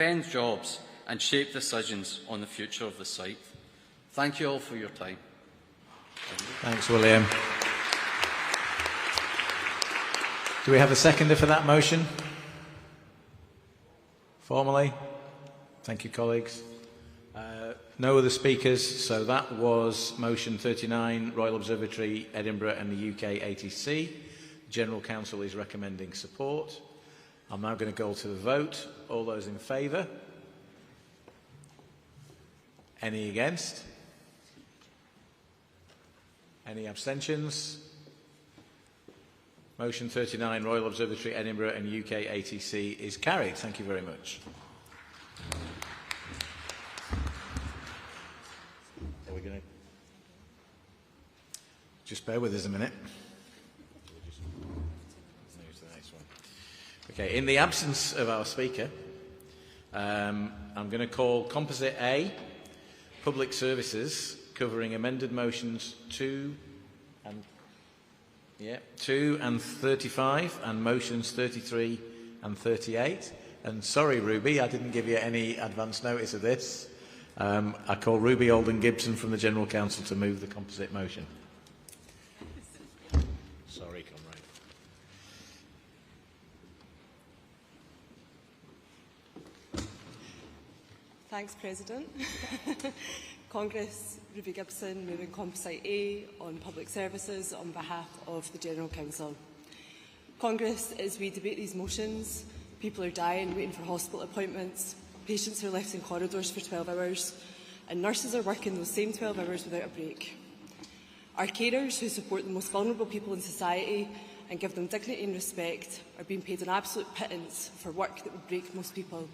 defend jobs and shape decisions on the future of the site. Thank you all for your time. Thanks, William. Do we have a seconder for that motion? Formally? Thank you, colleagues. No other speakers, so that was motion 39, Royal Observatory, Edinburgh and the UK ATC. General Council is recommending support. I'm now going to go to the vote. All those in favour? Any against? Any abstentions? Motion 39, Royal Observatory, Edinburgh and UK ATC is carried. Thank you very much. Are we going to just bear with us a minute? Okay, in the absence of our speaker, I'm going to call Composite A, Public Services, covering amended motions 2 and 35 and motions 33 and 38. And sorry, Ruby, I didn't give you any advance notice of this. I call Ruby Alden-Gibson from the General Council to move the composite motion. Sorry, comrade. Thanks, President. Congress, Ruby Gibson, moving Composite A on public services on behalf of the General Council. Congress, as we debate these motions, people are dying waiting for hospital appointments, patients are left in corridors for 12 hours, and nurses are working those same 12 hours without a break. Our carers, who support the most vulnerable people in society and give them dignity and respect, are being paid an absolute pittance for work that would break most people.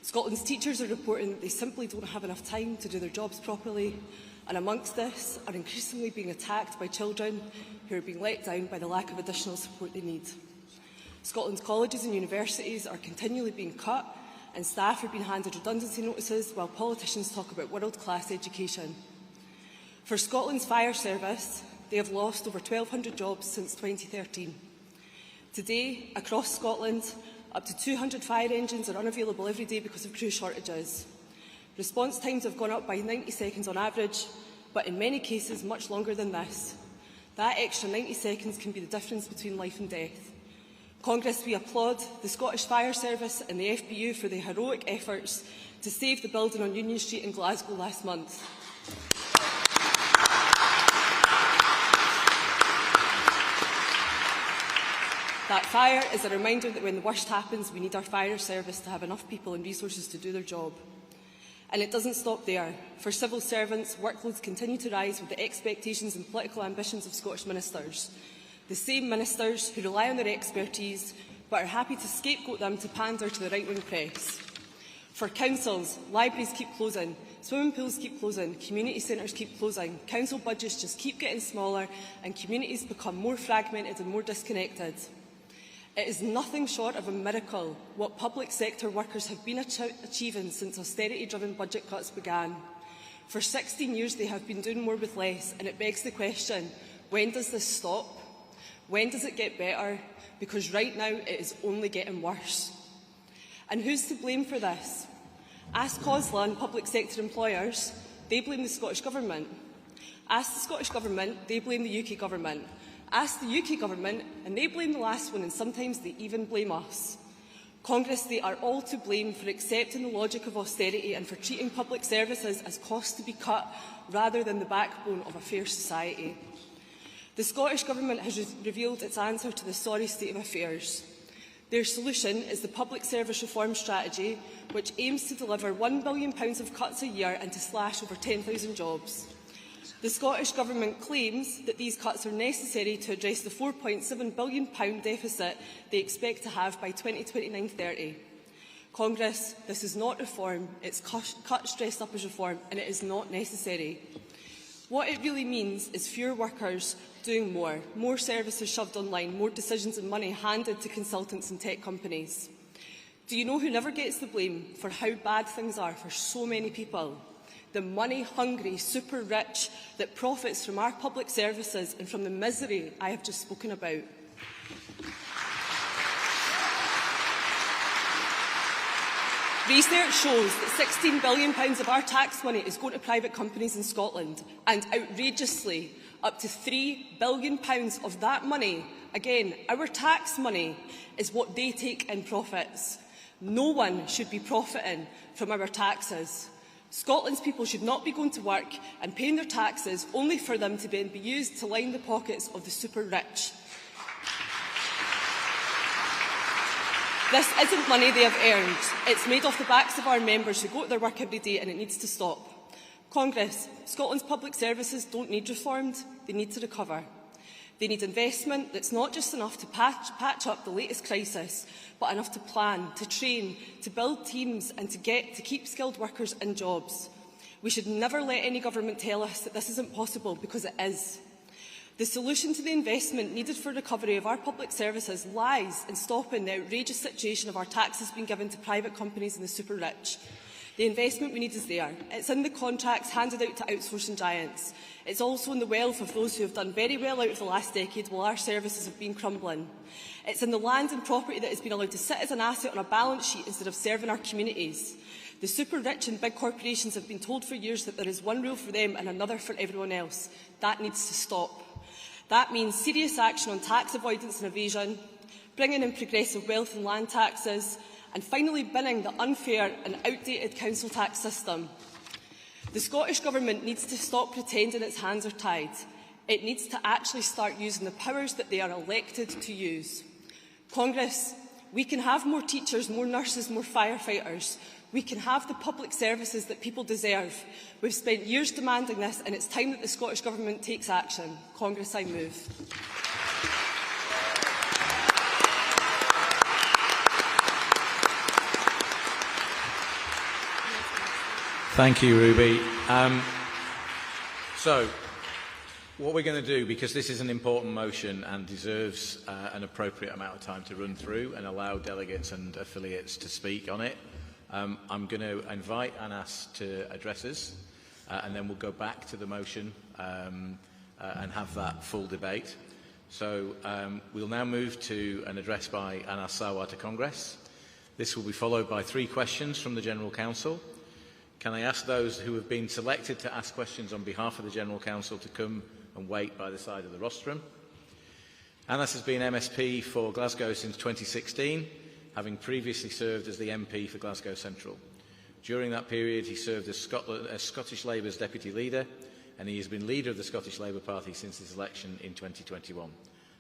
Scotland's teachers are reporting that they simply don't have enough time to do their jobs properly, and amongst this are increasingly being attacked by children who are being let down by the lack of additional support they need. Scotland's colleges and universities are continually being cut, and staff are being handed redundancy notices while politicians talk about world-class education. For Scotland's fire service, they have lost over 1,200 jobs since 2013. Today, across Scotland, up to 200 fire engines are unavailable every day because of crew shortages. Response times have gone up by 90 seconds on average, but in many cases much longer than this. That extra 90 seconds can be the difference between life and death. Congress, we applaud the Scottish Fire Service and the FBU for their heroic efforts to save the building on Union Street in Glasgow last month. That fire is a reminder that when the worst happens, we need our fire service to have enough people and resources to do their job. And it doesn't stop there. For civil servants, workloads continue to rise with the expectations and political ambitions of Scottish ministers. The same ministers who rely on their expertise but are happy to scapegoat them to pander to the right-wing press. For councils, libraries keep closing, swimming pools keep closing, community centres keep closing, council budgets just keep getting smaller and communities become more fragmented and more disconnected. It is nothing short of a miracle what public sector workers have been achieving since austerity-driven budget cuts began. For 16 years they have been doing more with less, and it begs the question, when does this stop? When does it get better? Because right now it is only getting worse. And who's to blame for this? Ask COSLA and public sector employers, they blame the Scottish Government. Ask the Scottish Government, they blame the UK Government. Ask the UK Government, and they blame the last one, and sometimes they even blame us. Congress, they are all to blame for accepting the logic of austerity and for treating public services as costs to be cut rather than the backbone of a fair society. The Scottish Government has revealed its answer to the sorry state of affairs. Their solution is the Public Service Reform Strategy, which aims to deliver £1 billion of cuts a year and to slash over 10,000 jobs. The Scottish Government claims that these cuts are necessary to address the £4.7 billion deficit they expect to have by 2029-30. Congress, this is not reform, it's cuts dressed up as reform, and it is not necessary. What it really means is fewer workers doing more services shoved online, more decisions and money handed to consultants and tech companies. Do you know who never gets the blame for how bad things are for so many people? The money-hungry super-rich that profits from our public services and from the misery I have just spoken about. Research shows that £16 billion of our tax money is going to private companies in Scotland, and outrageously, up to £3 billion of that money, again, our tax money, is what they take in profits. No one should be profiting from our taxes. Scotland's people should not be going to work and paying their taxes only for them to be used to line the pockets of the super rich. This isn't money they have earned. It's made off the backs of our members who go to their work every day, and it needs to stop. Congress, Scotland's public services don't need reformed, they need to recover. They need investment that's not just enough to patch up the latest crisis, but enough to plan, to train, to build teams and to keep skilled workers in jobs. We should never let any government tell us that this isn't possible, because it is. The solution to the investment needed for recovery of our public services lies in stopping the outrageous situation of our taxes being given to private companies and the super rich. The investment we need is there. It's in the contracts handed out to outsourcing giants. It's also in the wealth of those who have done very well out of the last decade while our services have been crumbling. It's in the land and property that has been allowed to sit as an asset on a balance sheet instead of serving our communities. The super rich and big corporations have been told for years that there is one rule for them and another for everyone else. That needs to stop. That means serious action on tax avoidance and evasion, bringing in progressive wealth and land taxes, and finally binning the unfair and outdated council tax system. The Scottish Government needs to stop pretending its hands are tied. It needs to actually start using the powers that they are elected to use. Congress, we can have more teachers, more nurses, more firefighters. We can have the public services that people deserve. We've spent years demanding this, and it's time that the Scottish Government takes action. Congress, I move. Thank you, Ruby. So, what we're going to do, because this is an important motion and deserves an appropriate amount of time to run through and allow delegates and affiliates to speak on it, I'm going to invite Anas to address us, and then we'll go back to the motion and have that full debate. So we'll now move to an address by Anas Sarwar to Congress. This will be followed by 3 questions from the General Council. Can I ask those who have been selected to ask questions on behalf of the General Council to come and wait by the side of the rostrum? Anas has been MSP for Glasgow since 2016, having previously served as the MP for Glasgow Central. During that period, he served as Scottish Labour's Deputy Leader, and he has been Leader of the Scottish Labour Party since his election in 2021.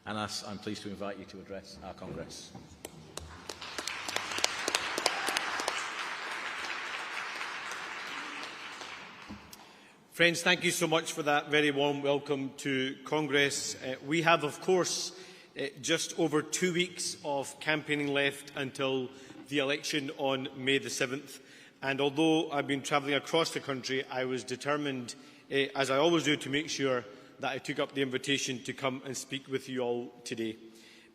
Anas, I'm pleased to invite you to address our Congress. Friends, thank you so much for that very warm welcome to Congress. We have, of course, just over 2 weeks of campaigning left until the election on May the 7th. And although I've been travelling across the country, I was determined, as I always do, to make sure that I took up the invitation to come and speak with you all today.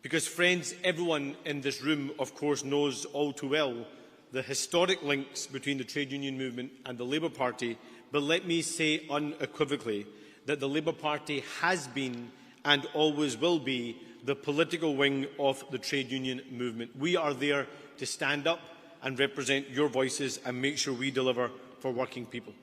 Because, friends, everyone in this room, of course, knows all too well the historic links between the trade union movement and the Labour Party. But let me say unequivocally that the Labour Party has been and always will be the political wing of the trade union movement. We are there to stand up and represent your voices and make sure we deliver for working people.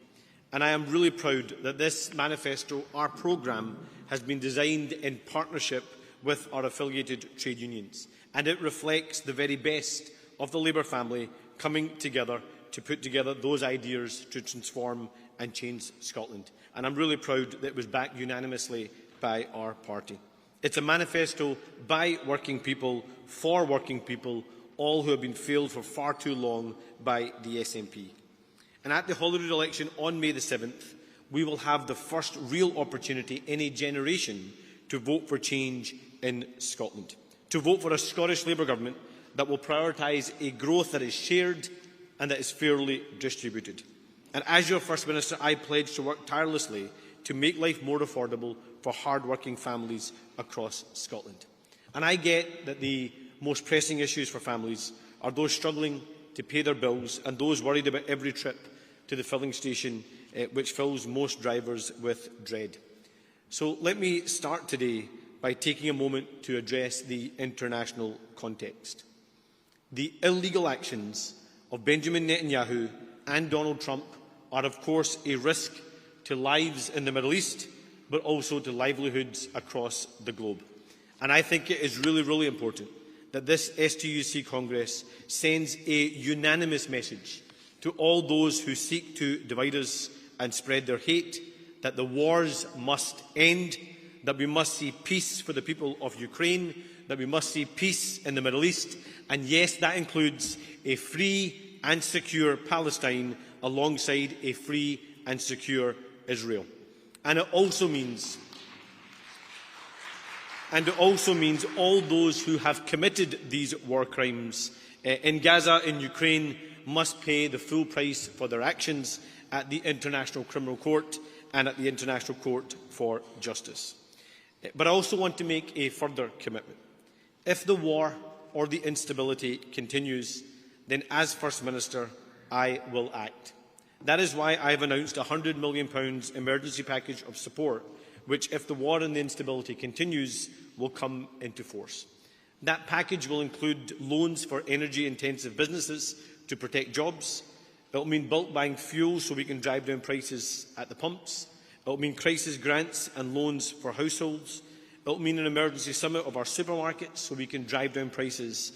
And I am really proud that this manifesto, our programme, has been designed in partnership with our affiliated trade unions. And it reflects the very best of the Labour family coming together to put together those ideas to transform and change Scotland. And I'm really proud that it was backed unanimously by our party. It's a manifesto by working people, for working people, all who have been failed for far too long by the SNP. And at the Holyrood election on May the 7th, we will have the first real opportunity in a generation to vote for change in Scotland, to vote for a Scottish Labour government that will prioritise a growth that is shared and that is fairly distributed. And as your First Minister, I pledge to work tirelessly to make life more affordable for hard-working families across Scotland. And I get that the most pressing issues for families are those struggling to pay their bills and those worried about every trip to the filling station, which fills most drivers with dread. So let me start today by taking a moment to address the international context. The illegal actions of Benjamin Netanyahu and Donald Trump are, of course, a risk to lives in the Middle East, but also to livelihoods across the globe. And I think it is really, really important that this STUC Congress sends a unanimous message to all those who seek to divide us and spread their hate, that the wars must end, that we must see peace for the people of Ukraine, that we must see peace in the Middle East, and yes, that includes a free and secure Palestine alongside a free and secure Israel. And it also means all those who have committed these war crimes in Gaza, in Ukraine, must pay the full price for their actions at the International Criminal Court and at the International Court for Justice. But I also want to make a further commitment. If the war or the instability continues, then as First Minister, I will act. That is why I have announced a £100 million emergency package of support, which, if the war and the instability continues, will come into force. That package will include loans for energy-intensive businesses to protect jobs. It will mean bulk buying fuel so we can drive down prices at the pumps. It will mean crisis grants and loans for households. It will mean an emergency summit of our supermarkets so we can drive down prices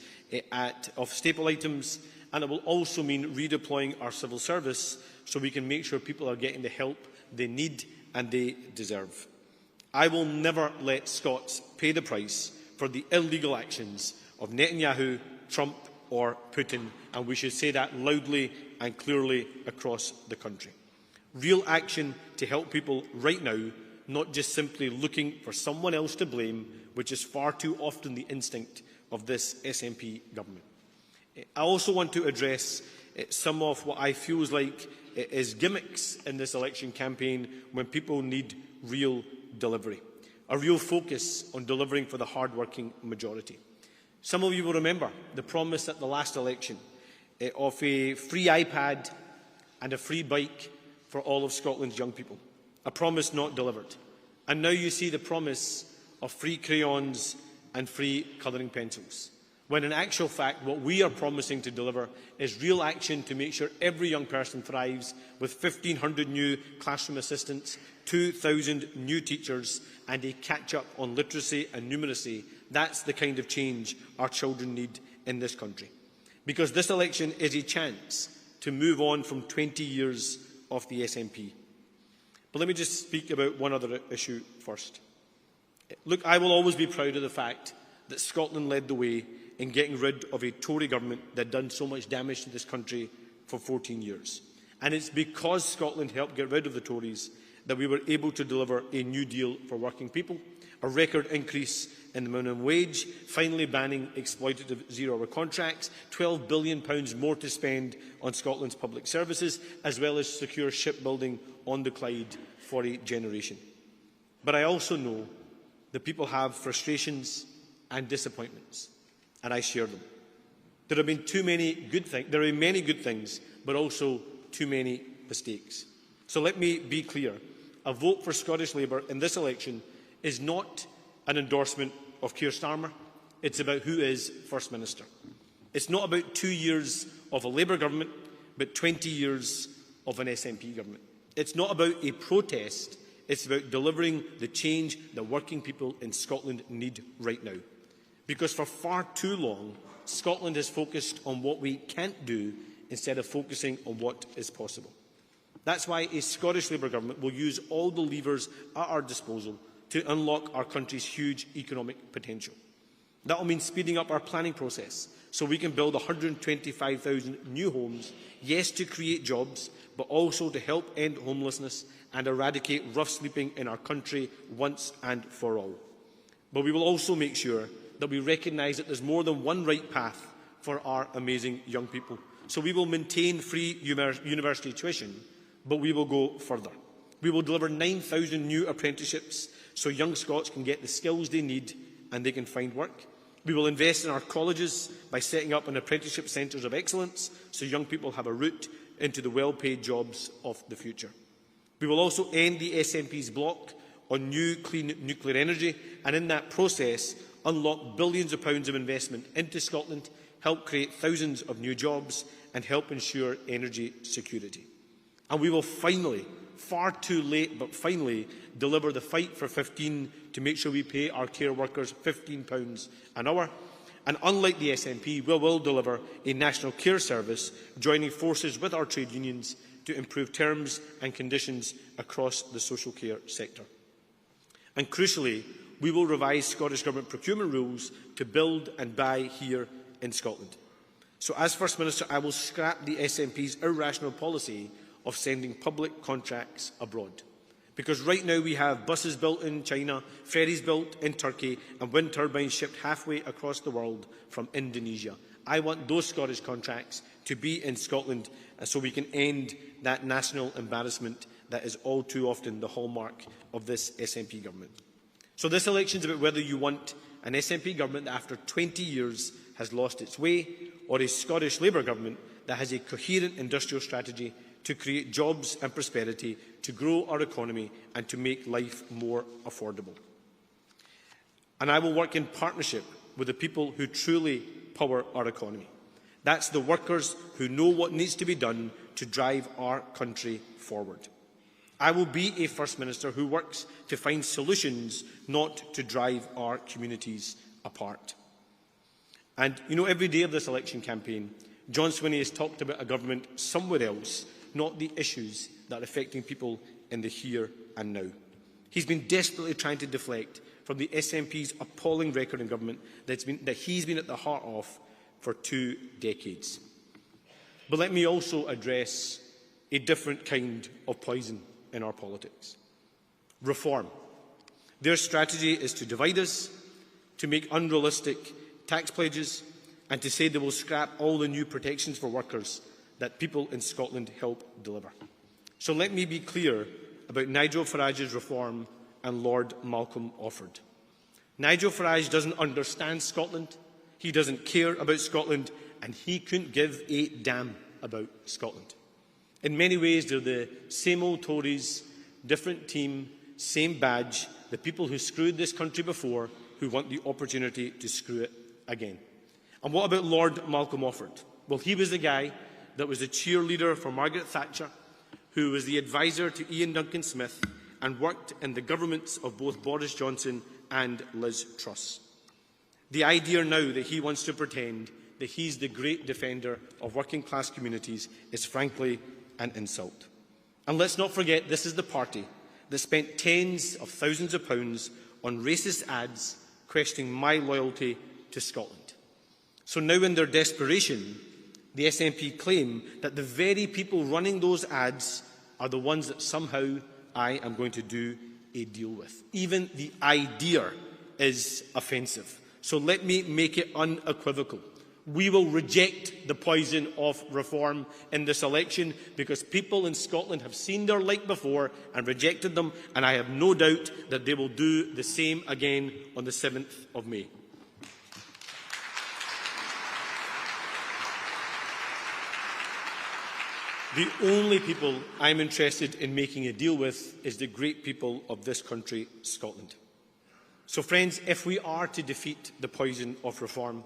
of staple items. And it will also mean redeploying our civil service so we can make sure people are getting the help they need and they deserve. I will never let Scots pay the price for the illegal actions of Netanyahu, Trump or Putin, and we should say that loudly and clearly across the country. Real action to help people right now, not just simply looking for someone else to blame, which is far too often the instinct of this SNP government. I also want to address some of what I feel like is gimmicks in this election campaign when people need real delivery, a real focus on delivering for the hard-working majority. Some of you will remember the promise at the last election of a free iPad and a free bike for all of Scotland's young people, a promise not delivered. And now you see the promise of free crayons and free colouring pencils, when in actual fact what we are promising to deliver is real action to make sure every young person thrives, with 1,500 new classroom assistants, 2,000 new teachers and a catch-up on literacy and numeracy. That's the kind of change our children need in this country. Because this election is a chance to move on from 20 years of the SNP. But let me just speak about one other issue first. Look, I will always be proud of the fact that Scotland led the way in getting rid of a Tory government that had done so much damage to this country for 14 years. And it's because Scotland helped get rid of the Tories that we were able to deliver a new deal for working people, a record increase in the minimum wage, finally banning exploitative zero-hour contracts, £12 billion more to spend on Scotland's public services, as well as secure shipbuilding on the Clyde for a generation. But I also know that people have frustrations and disappointments, and I share them. There have been too many good things. There are many good things, but also too many mistakes. So let me be clear. A vote for Scottish Labour in this election is not an endorsement of Keir Starmer. It's about who is First Minister. It's not about 2 years of a Labour government, but 20 years of an SNP government. It's not about a protest. It's about delivering the change that working people in Scotland need right now. Because for far too long, Scotland has focused on what we can't do instead of focusing on what is possible. That's why a Scottish Labour government will use all the levers at our disposal to unlock our country's huge economic potential. That will mean speeding up our planning process so we can build 125,000 new homes, yes, to create jobs, but also to help end homelessness and eradicate rough sleeping in our country once and for all. But we will also make sure that we recognise that there's more than one right path for our amazing young people. So we will maintain free university tuition, but we will go further. We will deliver 9,000 new apprenticeships so young Scots can get the skills they need and they can find work. We will invest in our colleges by setting up an apprenticeship centres of excellence so young people have a route into the well-paid jobs of the future. We will also end the SNP's block on new clean nuclear energy, and in that process unlock billions of pounds of investment into Scotland, help create thousands of new jobs and help ensure energy security. And we will finally, far too late, but finally, deliver the Fight for 15 to make sure we pay our care workers £15 an hour. And unlike the SNP, we will deliver a national care service, joining forces with our trade unions to improve terms and conditions across the social care sector. And crucially, we will revise Scottish Government procurement rules to build and buy here in Scotland. So as First Minister, I will scrap the SNP's irrational policy of sending public contracts abroad. Because right now we have buses built in China, ferries built in Turkey, and wind turbines shipped halfway across the world from Indonesia. I want those Scottish contracts to be in Scotland so we can end that national embarrassment that is all too often the hallmark of this SNP government. So this election is about whether you want an SNP government that after 20 years has lost its way, or a Scottish Labour government that has a coherent industrial strategy to create jobs and prosperity, to grow our economy and to make life more affordable. And I will work in partnership with the people who truly power our economy. That's the workers who know what needs to be done to drive our country forward. I will be a First Minister who works to find solutions, not to drive our communities apart. And, you know, every day of this election campaign, John Swinney has talked about a government somewhere else, not the issues that are affecting people in the here and now. He's been desperately trying to deflect from the SNP's appalling record in government that he's been at the heart of for 2 decades. But let me also address a different kind of poison in our politics. Reform. Their strategy is to divide us, to make unrealistic tax pledges, and to say they will scrap all the new protections for workers that people in Scotland help deliver. So let me be clear about Nigel Farage's reform and Lord Malcolm Offord. Nigel Farage doesn't understand Scotland, he doesn't care about Scotland, and he couldn't give a damn about Scotland. In many ways, they're the same old Tories, different team, same badge, the people who screwed this country before, who want the opportunity to screw it again. And what about Lord Malcolm Offord? Well, he was the guy that was the cheerleader for Margaret Thatcher, who was the advisor to Ian Duncan Smith and worked in the governments of both Boris Johnson and Liz Truss. The idea now that he wants to pretend that he's the great defender of working class communities is frankly an insult. And let's not forget, this is the party that spent tens of thousands of pounds on racist ads questioning my loyalty to Scotland. So now in their desperation, the SNP claim that the very people running those ads are the ones that somehow I am going to do a deal with. Even the idea is offensive. So let me make it unequivocal. We will reject the poison of reform in this election because people in Scotland have seen their like before and rejected them, and I have no doubt that they will do the same again on the 7th of May. The only people I'm interested in making a deal with is the great people of this country, Scotland. So friends, if we are to defeat the poison of reform,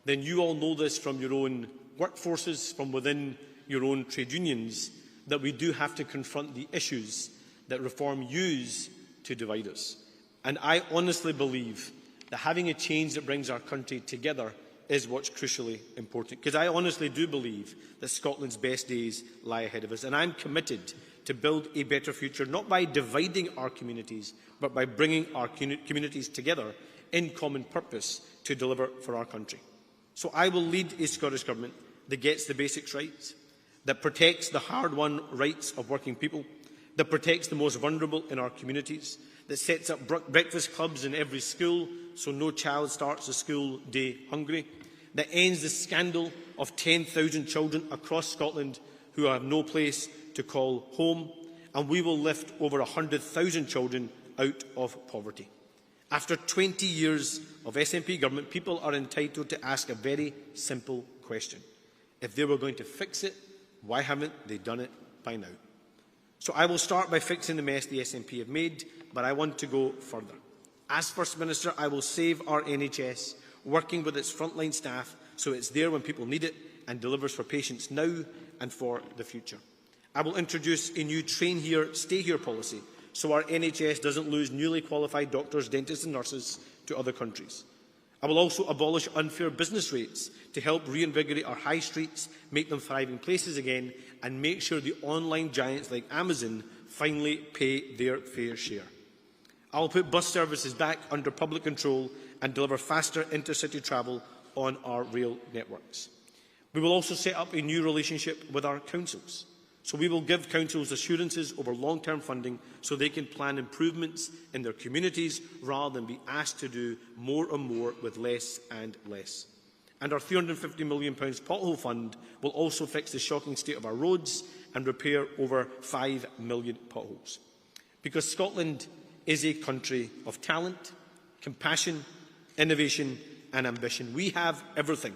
then you all know this from your own workforces, from within your own trade unions, that we do have to confront the issues that reform use to divide us. And I honestly believe that having a change that brings our country together is what's crucially important. Because I honestly do believe that Scotland's best days lie ahead of us. And I'm committed to build a better future, not by dividing our communities, but by bringing our communities together in common purpose to deliver for our country. So I will lead a Scottish Government that gets the basics right, that protects the hard-won rights of working people, that protects the most vulnerable in our communities, that sets up breakfast clubs in every school so no child starts the school day hungry, that ends the scandal of 10,000 children across Scotland who have no place to call home, and we will lift over 100,000 children out of poverty. After 20 years of SNP government, people are entitled to ask a very simple question. If they were going to fix it, why haven't they done it by now? So I will start by fixing the mess the SNP have made, but I want to go further. As First Minister, I will save our NHS, working with its frontline staff so it's there when people need it, and delivers for patients now and for the future. I will introduce a new train here, stay here policy, so our NHS doesn't lose newly qualified doctors, dentists and nurses to other countries. I will also abolish unfair business rates to help reinvigorate our high streets, make them thriving places again, and make sure the online giants like Amazon finally pay their fair share. I will put bus services back under public control and deliver faster intercity travel on our rail networks. We will also set up a new relationship with our councils. So we will give councils assurances over long-term funding so they can plan improvements in their communities rather than be asked to do more and more with less and less. And our £350 million pothole fund will also fix the shocking state of our roads and repair over 5 million potholes. Because Scotland is a country of talent, compassion, innovation and ambition. We have everything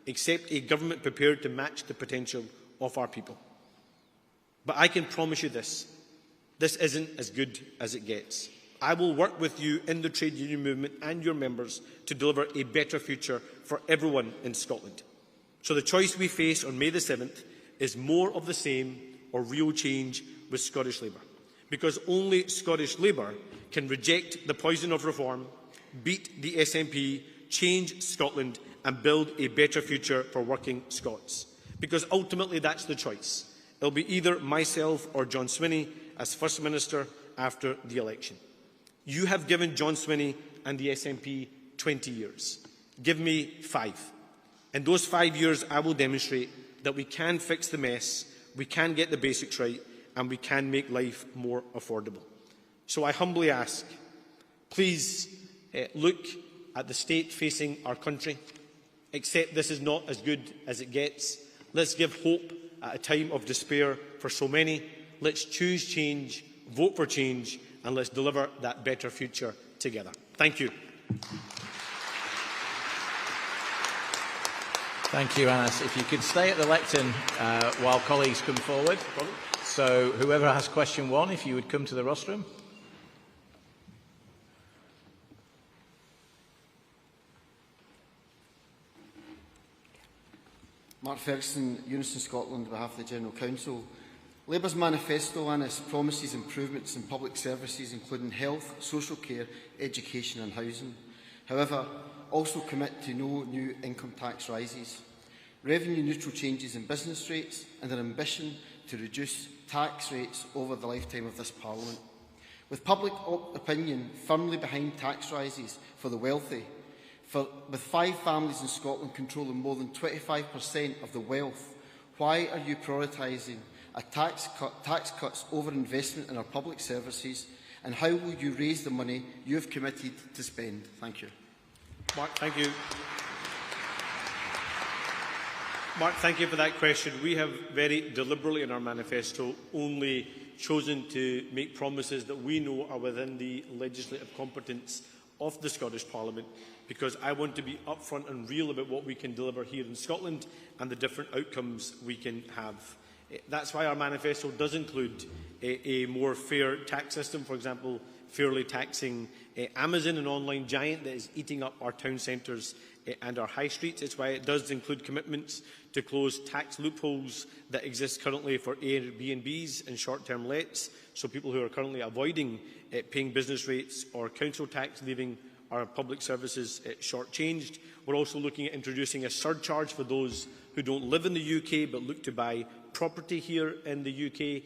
except a government prepared to match the potential of our people. But I can promise you this isn't as good as it gets. I will work with you in the trade union movement and your members to deliver a better future for everyone in Scotland. So the choice we face on May the 7th is more of the same or real change with Scottish Labour. Because only Scottish Labour can reject the poison of reform, beat the SNP, change Scotland and build a better future for working Scots. Because ultimately that's the choice. It will be either myself or John Swinney as First Minister after the election. You have given John Swinney and the SNP 20 years. Give me 5. In those 5 years, I will demonstrate that we can fix the mess, we can get the basics right, and we can make life more affordable. So I humbly ask, please look at the state facing our country. Accept this is not as good as it gets. Let's give hope at a time of despair for so many. Let's choose change, vote for change, and let's deliver that better future together. Thank you. Thank you, Anas. If you could stay at the lectern while colleagues come forward. So whoever has question 1, if you would come to the rostrum. Mark Ferguson, Unison Scotland, on behalf of the General Council. Labour's manifesto and its promises improvements in public services, including health, social care, education and housing. However, also commit to no new income tax rises, revenue-neutral changes in business rates and an ambition to reduce tax rates over the lifetime of this Parliament. With public opinion firmly behind tax rises for the wealthy, with 5 families in Scotland controlling more than 25% of the wealth, why are you prioritising tax cuts over investment in our public services, and how will you raise the money you have committed to spend? Thank you. Mark, thank you. Mark, thank you for that question. We have very deliberately in our manifesto only chosen to make promises that we know are within the legislative competence of the Scottish Parliament, because I want to be upfront and real about what we can deliver here in Scotland and the different outcomes we can have. That's why our manifesto does include a more fair tax system, for example, fairly taxing Amazon, an online giant that is eating up our town centres and our high streets. It's why it does include commitments to close tax loopholes that exist currently for Airbnbs and short-term lets, so people who are currently avoiding paying business rates or council tax, leaving our public services short-changed. We're also looking at introducing a surcharge for those who don't live in the UK but look to buy property here in the UK,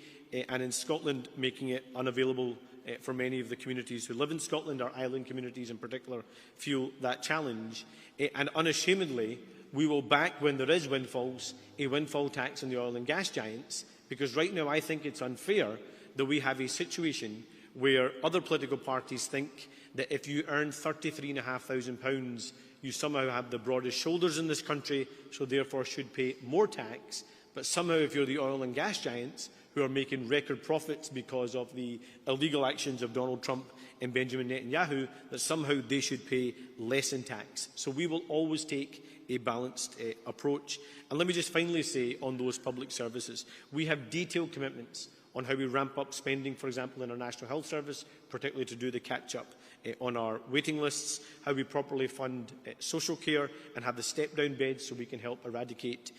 and in Scotland making it unavailable for many of the communities who live in Scotland. Our island communities in particular feel that challenge. And unashamedly, we will back, when there is windfalls, a windfall tax on the oil and gas giants, because right now I think it's unfair that we have a situation where other political parties think that if you earn £33,500, you somehow have the broadest shoulders in this country, so therefore should pay more tax. But somehow, if you're the oil and gas giants who are making record profits because of the illegal actions of Donald Trump and Benjamin Netanyahu, that somehow they should pay less in tax. So we will always take a balanced approach. And let me just finally say on those public services, we have detailed commitments on how we ramp up spending, for example, in our National Health Service, particularly to do the catch-up on our waiting lists, how we properly fund social care and have the step-down beds so we can help eradicate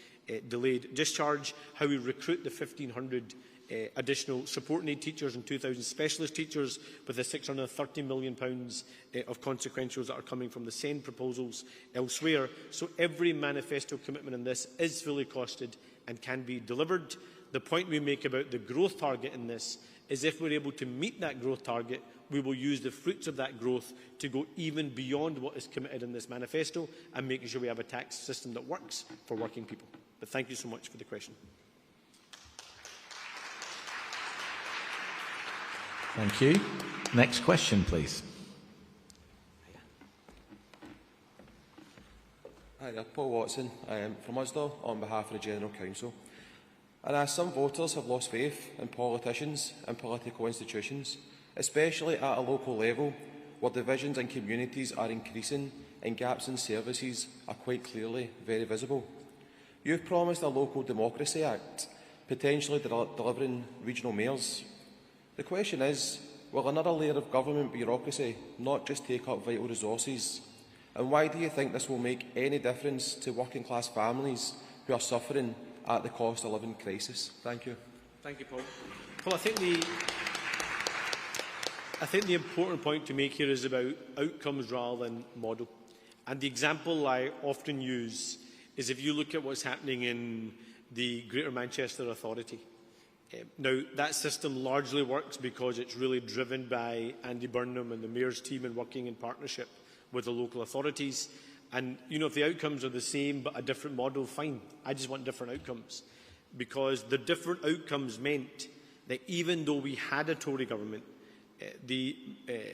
delayed discharge, how we recruit the 1,500 additional support need teachers and 2,000 specialist teachers with the £630 million of consequentials that are coming from the SEND proposals elsewhere. So every manifesto commitment in this is fully costed and can be delivered. The point we make about the growth target in this is if we're able to meet that growth target, we will use the fruits of that growth to go even beyond what is committed in this manifesto and making sure we have a tax system that works for working people. But thank you so much for the question. Thank you. Next question, please. Hi there, Paul Watson from Ulster on behalf of the General Council. And as some voters have lost faith in politicians and political institutions, especially at a local level, where divisions in communities are increasing and gaps in services are quite clearly very visible. You've promised a Local Democracy Act, potentially delivering regional mayors. The question is, will another layer of government bureaucracy not just take up vital resources? And why do you think this will make any difference to working class families who are suffering at the cost of living crisis? Thank you. Thank you, Paul. Well, I think the important point to make here is about outcomes rather than model. And the example I often use is if you look at what's happening in the Greater Manchester Authority. Now, that system largely works because it's really driven by Andy Burnham and the Mayor's team and working in partnership with the local authorities. And, you know, if the outcomes are the same but a different model, fine. I just want different outcomes. Because the different outcomes meant that even though we had a Tory government, the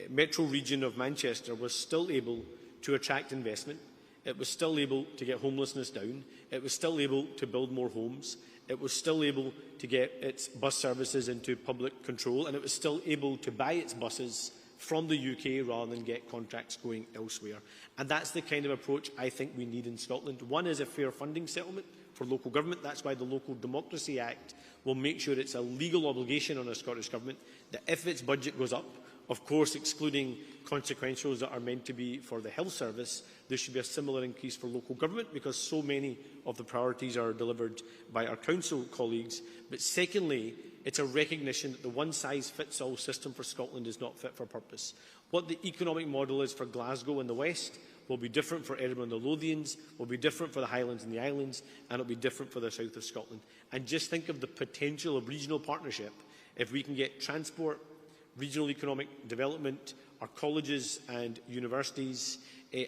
metro region of Manchester was still able to attract investment. It was still able to get homelessness down. It was still able to build more homes. It was still able to get its bus services into public control, and it was still able to buy its buses from the UK rather than get contracts going elsewhere. And that's the kind of approach I think we need in Scotland. One is a fair funding settlement for local government. That's why the Local Democracy Act will make sure it's a legal obligation on a Scottish Government that if its budget goes up, of course excluding consequentials that are meant to be for the health service, there should be a similar increase for local government because so many of the priorities are delivered by our council colleagues. But secondly, it's a recognition that the one-size-fits-all system for Scotland is not fit for purpose. What the economic model is for Glasgow and the West will be different for Edinburgh and the Lothians, will be different for the Highlands and the Islands, and it will be different for the south of Scotland. And just think of the potential of regional partnership if we can get transport, regional economic development, our colleges and universities,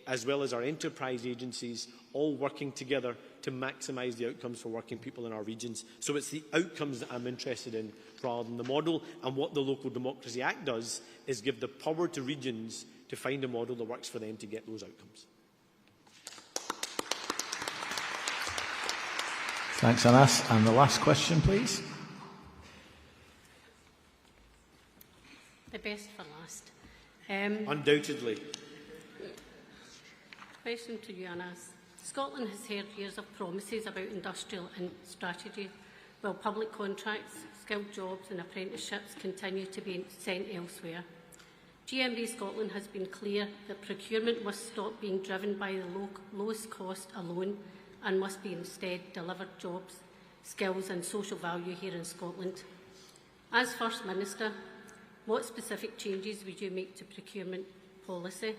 as well as our enterprise agencies, all working together to maximise the outcomes for working people in our regions. So it's the outcomes that I'm interested in rather than the model. And what the Local Democracy Act does is give the power to regions to find a model that works for them to get those outcomes. Thanks, Anas. And the last question, please. The best for last. Undoubtedly. Question to you, Anas. Scotland has heard years of promises about industrial and strategy, while public contracts, skilled jobs and apprenticeships continue to be sent elsewhere. GMB Scotland has been clear that procurement must stop being driven by the lowest cost alone and must be instead delivered jobs, skills and social value here in Scotland. As First Minister, what specific changes would you make to procurement policy,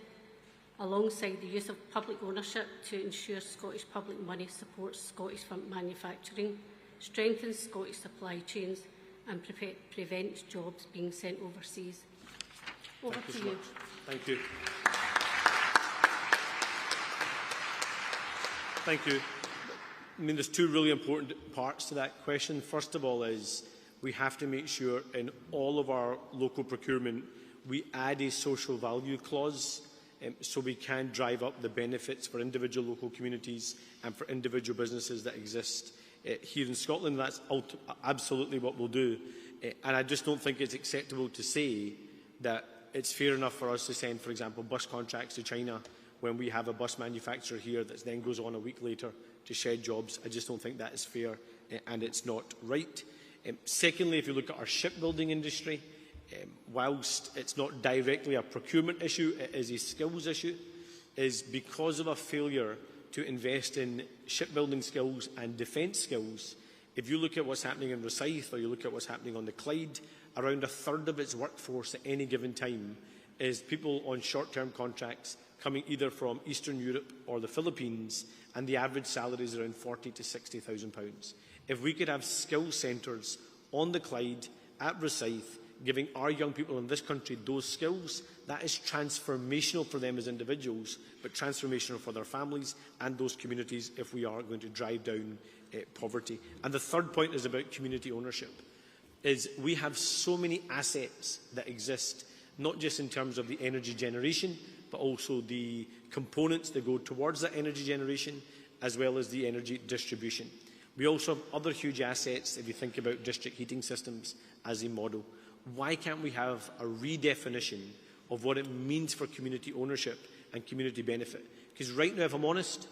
alongside the use of public ownership to ensure Scottish public money supports Scottish manufacturing, strengthens Scottish supply chains and prevents jobs being sent overseas? Over to you. Thank you. Thank you. I mean, there's two really important parts to that question. First of all is we have to make sure in all of our local procurement we add a social value clause so we can drive up the benefits for individual local communities and for individual businesses that exist here in Scotland. That's absolutely what we'll do. And I just don't think it's acceptable to say that it's fair enough for us to send, for example, bus contracts to China when we have a bus manufacturer here that then goes on a week later to shed jobs. I just don't think that is fair and it's not right. Secondly, if you look at our shipbuilding industry, whilst it's not directly a procurement issue, it is a skills issue, is because of a failure to invest in shipbuilding skills and defence skills. If you look at what's happening in Rosyth, or you look at what's happening on the Clyde, around a third of its workforce at any given time is people on short-term contracts coming either from Eastern Europe or the Philippines, and the average salary is around £40,000 to £60,000. If we could have skill centres on the Clyde, at Rosyth, giving our young people in this country those skills, that is transformational for them as individuals, but transformational for their families and those communities if we are going to drive down poverty. And the third point is about community ownership. Is we have so many assets that exist, not just in terms of the energy generation, but also the components that go towards that energy generation, as well as the energy distribution. We also have other huge assets if you think about district heating systems as a model. Why can't we have a redefinition of what it means for community ownership and community benefit? Because right now, if I'm honest,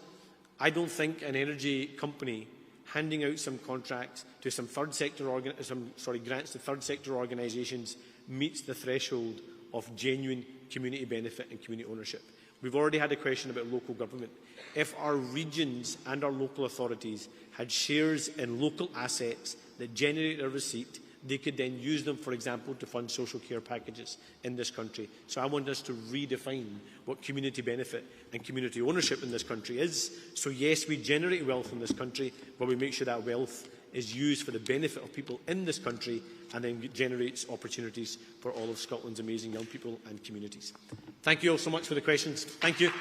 I don't think an energy company handing out some contracts to some grants to third sector organisations meets the threshold of genuine community benefit and community ownership. We've already had a question about local government. If our regions and our local authorities had shares in local assets that generate a receipt, they could then use them, for example, to fund social care packages in this country. So I want us to redefine what community benefit and community ownership in this country is. So yes, we generate wealth in this country, but we make sure that wealth is used for the benefit of people in this country and then generates opportunities for all of Scotland's amazing young people and communities. Thank you all so much for the questions. Thank you.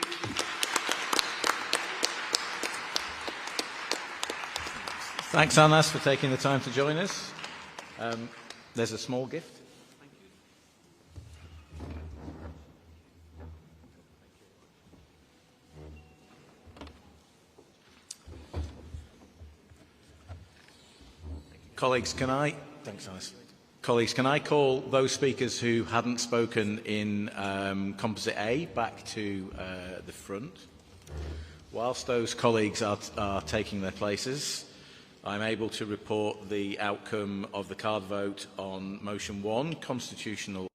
Thanks, Anas, for taking the time to join us. There's a small gift. Thank you. Colleagues, thanks, Alice. Colleagues, can I call those speakers who hadn't spoken in Composite A back to the front? Whilst those colleagues are taking their places, I'm able to report the outcome of the card vote on motion 1, constitutional